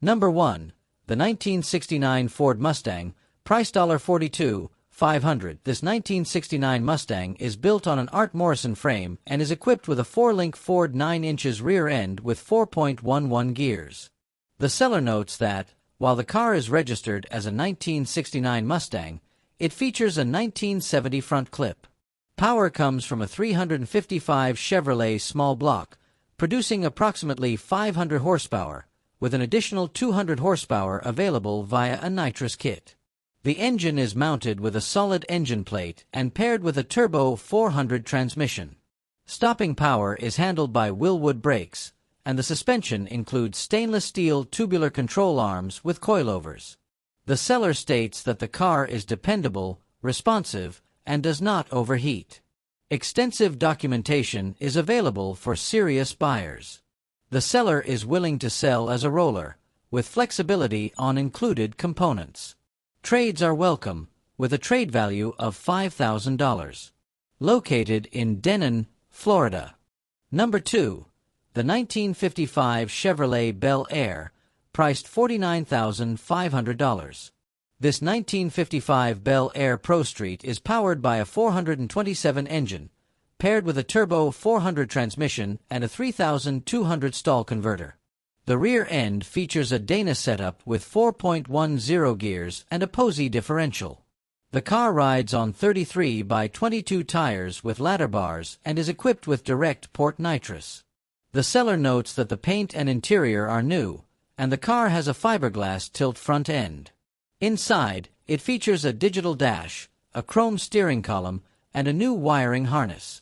Number 1. The 1969 Ford Mustang, price $42,500. This 1969 Mustang is built on an Art Morrison frame and is equipped with a 4-link Ford 9 inches rear end with 4.11 gears. The seller notes that, while the car is registered as a 1969 Mustang, it features a 1970 front clip. Power comes from a 355 Chevrolet small block, producing approximately 500 horsepower, with an additional 200 horsepower available via a nitrous kit. The engine is mounted with a solid engine plate and paired with a turbo 400 transmission. Stopping power is handled by Willwood brakes, and the suspension includes stainless steel tubular control arms with coilovers. The seller states that the car is dependable, responsive, and does not overheat. Extensive documentation is available for serious buyers. The seller is willing to sell as a roller, with flexibility on included components. Trades are welcome, with a trade value of $5,000. Located in Denton, Florida. Number 2. The 1955 Chevrolet Bel Air, priced $49,500. This 1955 Bel Air Prostreet is powered by a 427 engine, paired with a turbo 400 transmission and a 3,200 stall converter. The rear end features a Dana setup with 4.10 gears and a Posey differential. The car rides on 33 by 22 tires with ladder bars and is equipped with direct port nitrous. The seller notes that the paint and interior are new, and the car has a fiberglass tilt front end. Inside, it features a digital dash, a chrome steering column, and a new wiring harness.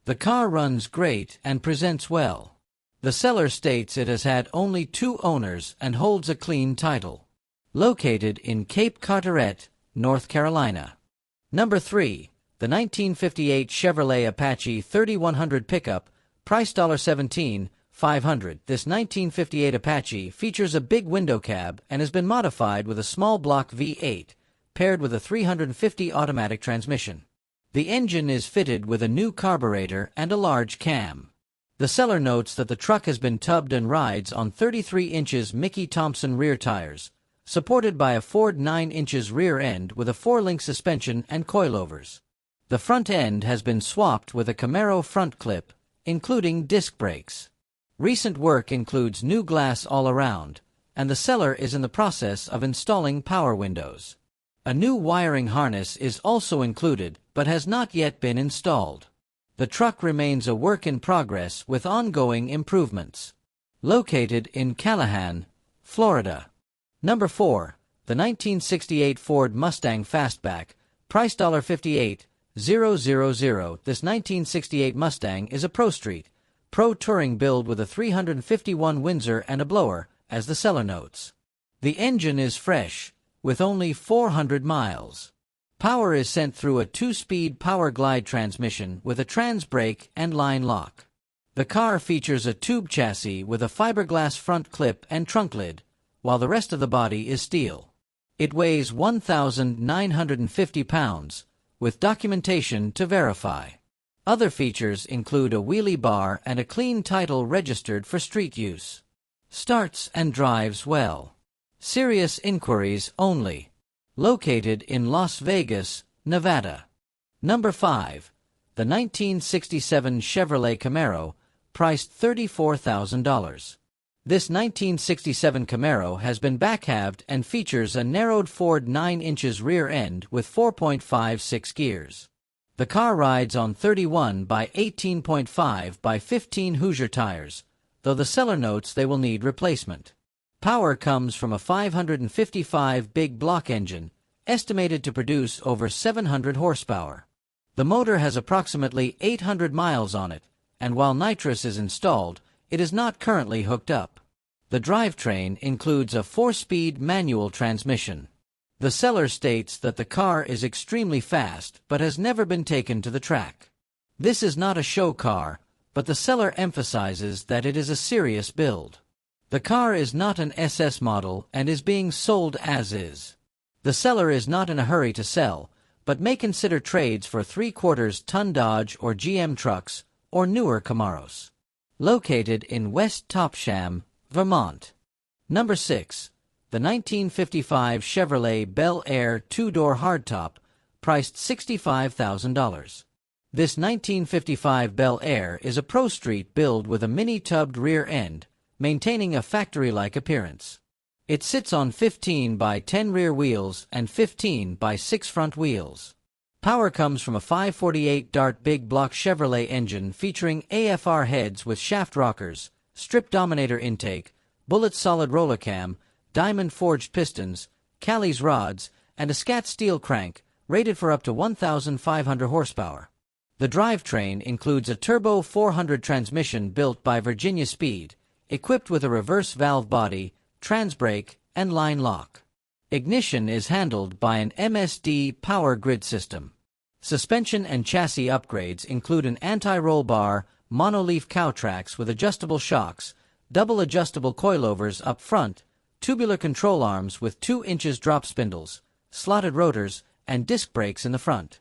The car runs great and presents well. The seller states it has had only 2 owners and holds a clean title. Located in Cape Carteret, North Carolina. Number 3. The 1958 Chevrolet Apache 3100 pickup, price $17,500. This 1958 Apache features a big window cab and has been modified with a small block V8, paired with a 350 automatic transmission. The engine is fitted with a new carburetor and a large cam. The seller notes that the truck has been tubbed and rides on 33 inches Mickey Thompson rear tires, supported by a Ford 9 inches rear end with a 4-link suspension and coilovers. The front end has been swapped with a Camaro front clip, including disc brakes. Recent work includes new glass all around, and the seller is in the process of installing power windows. A new wiring harness is also included, but has not yet been installed. The truck remains a work in progress with ongoing improvements. Located in Callahan, Florida. Number 4. The 1968 Ford Mustang Fastback, price $58,000. This 1968 Mustang is a Prostreet, Pro Touring build with a 351 Windsor and a blower, as the seller notes. The engine is fresh, with only 400 miles. Power is sent through a 2-speed power glide transmission with a trans brake and line lock. The car features a tube chassis with a fiberglass front clip and trunk lid, while the rest of the body is steel. It weighs 1,950 pounds, with documentation to verify. Other features include a wheelie bar and a clean title registered for street use. Starts and drives well. Serious inquiries only. Located in Las Vegas, Nevada. Number 5. The 1967 Chevrolet Camaro, priced $34,000. This 1967 Camaro has been backhalved and features a narrowed Ford 9 inches rear end with 4.56 gears. The car rides on 31 by 18.5 by 15 Hoosier tires, though the seller notes they will need replacement. Power comes from a 555 big block engine, estimated to produce over 700 horsepower. The motor has approximately 800 miles on it, and while nitrous is installed, it is not currently hooked up. The drivetrain includes a 4-speed manual transmission. The seller states that the car is extremely fast but has never been taken to the track. This is not a show car, but the seller emphasizes that it is a serious build. The car is not an SS model and is being sold as is. The seller is not in a hurry to sell, but may consider trades for 3/4-ton Dodge or GM trucks or newer Camaros. Located in West Topsham, Vermont. Number 6. The 1955 Chevrolet Bel Air two-door hardtop, priced $65,000. This 1955 Bel Air is a Prostreet build with a mini-tubbed rear end, maintaining a factory-like appearance. It sits on 15 by 10 rear wheels and 15 by 6 front wheels. Power comes from a 548 Dart big block Chevrolet engine featuring AFR heads with shaft rockers, strip dominator intake, bullet solid roller cam, diamond forged pistons, Cali's rods, and a scat steel crank, rated for up to 1,500 horsepower. The drivetrain includes a turbo 400 transmission built by Virginia Speed, equipped with a reverse valve body, transbrake, and line lock. Ignition is handled by an MSD power grid system. Suspension and chassis upgrades include an anti-roll bar, monoleaf cow tracks with adjustable shocks, double adjustable coilovers up front, tubular control arms with 2 inches drop spindles, slotted rotors, and disc brakes in the front.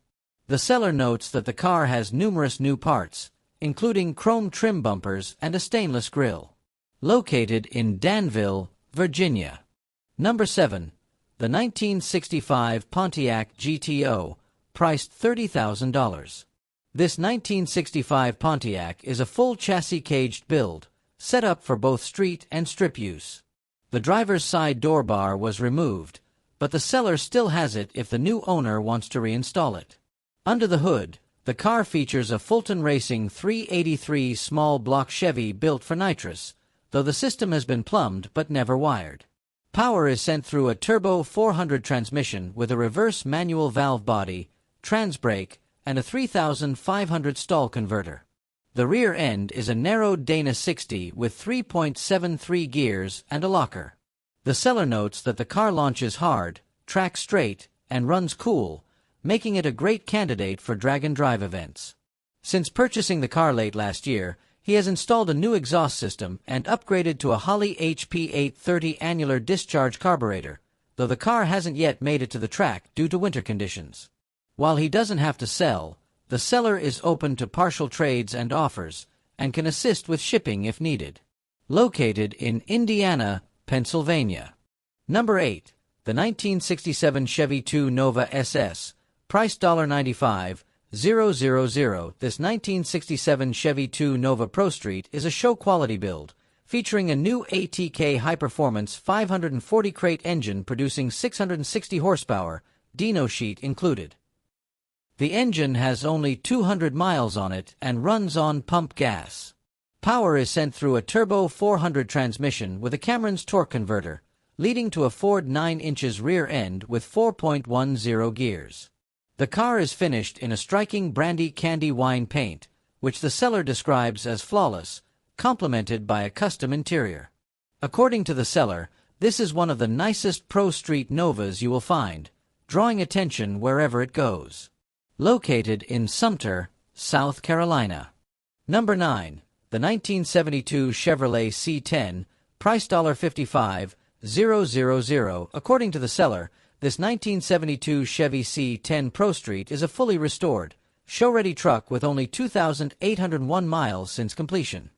The seller notes that the car has numerous new parts, including chrome trim bumpers and a stainless grille. Located in Danville, Virginia. Number 7. The 1965 Pontiac GTO, priced $30,000. This 1965 Pontiac is a full chassis caged build, set up for both street and strip use. The driver's side door bar was removed, but the seller still has it if the new owner wants to reinstall it. Under the hood, the car features a Fulton Racing 383 small block Chevy built for nitrous, though the system has been plumbed but never wired. Power is sent through a turbo 400 transmission with a reverse manual valve body, transbrake, and a 3,500 stall converter. The rear end is a narrowed Dana 60 with 3.73 gears and a locker. The seller notes that the car launches hard, tracks straight, and runs cool, making it a great candidate for drag-and-drive events. Since purchasing the car late last year, he has installed a new exhaust system and upgraded to a Holley HP 830 annular discharge carburetor, though the car hasn't yet made it to the track due to winter conditions. While he doesn't have to sell, the seller is open to partial trades and offers, and can assist with shipping if needed. Located in Indiana, Pennsylvania. Number 8. The 1967 Chevy 2 Nova SS, priced $95,000. This 1967 Chevy 2 Nova Prostreet is a show-quality build, featuring a new ATK high-performance 540 crate engine producing 660 horsepower, dyno sheet included. The engine has only 200 miles on it and runs on pump gas. Power is sent through a turbo 400 transmission with a Cameron's torque converter, leading to a Ford 9 inches rear end with 4.10 gears. The car is finished in a striking brandy candy wine paint, which the seller describes as flawless, complemented by a custom interior. According to the seller, this is one of the nicest Prostreet Novas you will find, drawing attention wherever it goes. Located in Sumter, South Carolina. Number 9. The 1972 Chevrolet C10, priced $55,000. According to the seller, this 1972 Chevy C10 Prostreet is a fully restored, show-ready truck with only 2,801 miles since completion.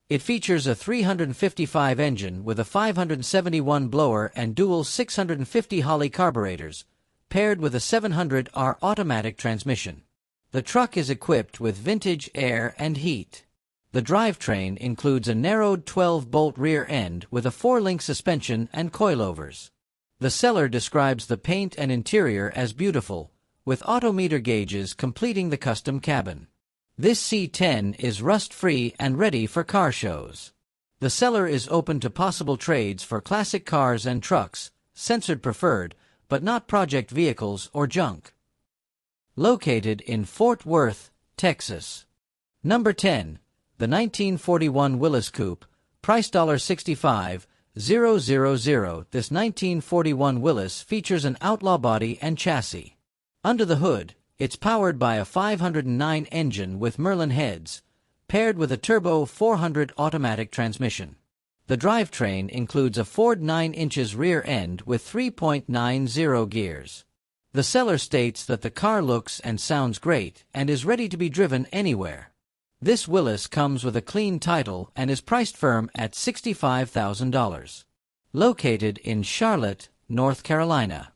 It features a 355 engine with a 571 blower and dual 650 Holley carburetors, paired with a 700R automatic transmission. The truck is equipped with vintage air and heat. The drivetrain includes a narrowed 12-bolt rear end with a 4-link suspension and coilovers. The seller describes the paint and interior as beautiful, with odometer gauges completing the custom cabin. This C10 is rust-free and ready for car shows. The seller is open to possible trades for classic cars and trucks, censored preferred, but not project vehicles or junk. Located in Fort Worth, Texas. Number 10. The 1941 Willys Coupe, priced $65,000. This 1941 Willys features an outlaw body and chassis. Under the hood, it's powered by a 509 engine with Merlin heads, paired with a turbo 400 automatic transmission. The drivetrain includes a Ford 9 inches rear end with 3.90 gears. The seller states that the car looks and sounds great and is ready to be driven anywhere. This Willys comes with a clean title and is priced firm at $65,000. located in Charlotte, North Carolina.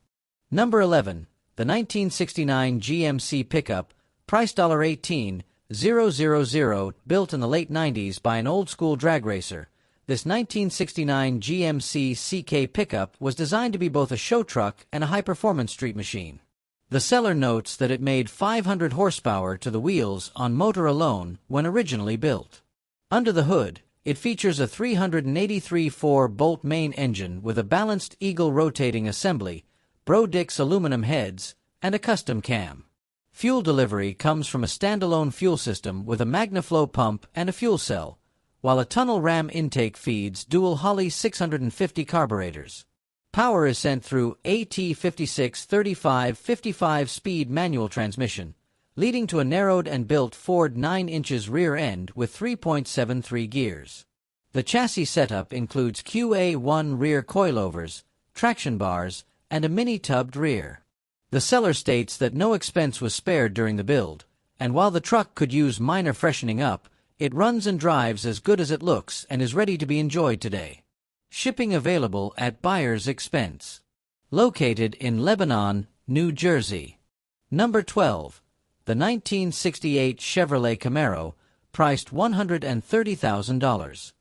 Number 11. The 1969 GMC pickup, price $18,000, built in the late 90s by an old-school drag racer. This 1969 GMC CK pickup was designed to be both a show truck and a high-performance street machine. The seller notes that it made 500 horsepower to the wheels on motor alone when originally built. Under the hood, it features a 383 4-bolt main engine with a balanced Eagle rotating assembly, Bro-Dix aluminum heads, and a custom cam. Fuel delivery comes from a standalone fuel system with a MagnaFlow pump and a fuel cell, while a tunnel ram intake feeds dual Holley 650 carburetors. Power is sent through AT5635 55-speed manual transmission, leading to a narrowed and built Ford 9 inches rear end with 3.73 gears. The chassis setup includes QA1 rear coilovers, traction bars, and a mini-tubbed rear. The seller states that no expense was spared during the build, and while the truck could use minor freshening up, it runs and drives as good as it looks and is ready to be enjoyed today. Shipping available at buyer's expense. Located in Lebanon, New Jersey. Number 12. The 1968 Chevrolet Camaro, priced $130,000.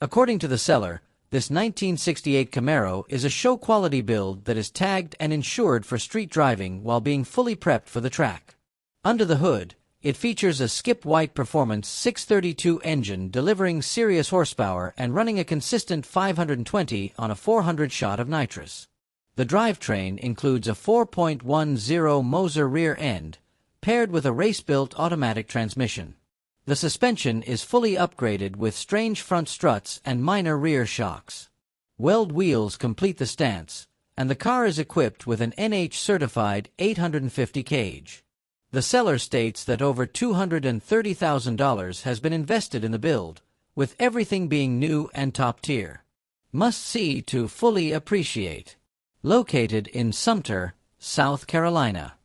According to the seller, this 1968 Camaro is a show-quality build that is tagged and insured for street driving while being fully prepped for the track. Under the hood, it features a Skip White Performance 632 engine delivering serious horsepower and running a consistent 520 on a 400 shot of nitrous. The drivetrain includes a 4.10 Moser rear end, paired with a race-built automatic transmission. The suspension is fully upgraded with strange front struts and minor rear shocks. Weld wheels complete the stance, and the car is equipped with an NH-certified 850 cage. The seller states that over $230,000 has been invested in the build, with everything being new and top tier. Must see to fully appreciate. Located in Sumter, South Carolina.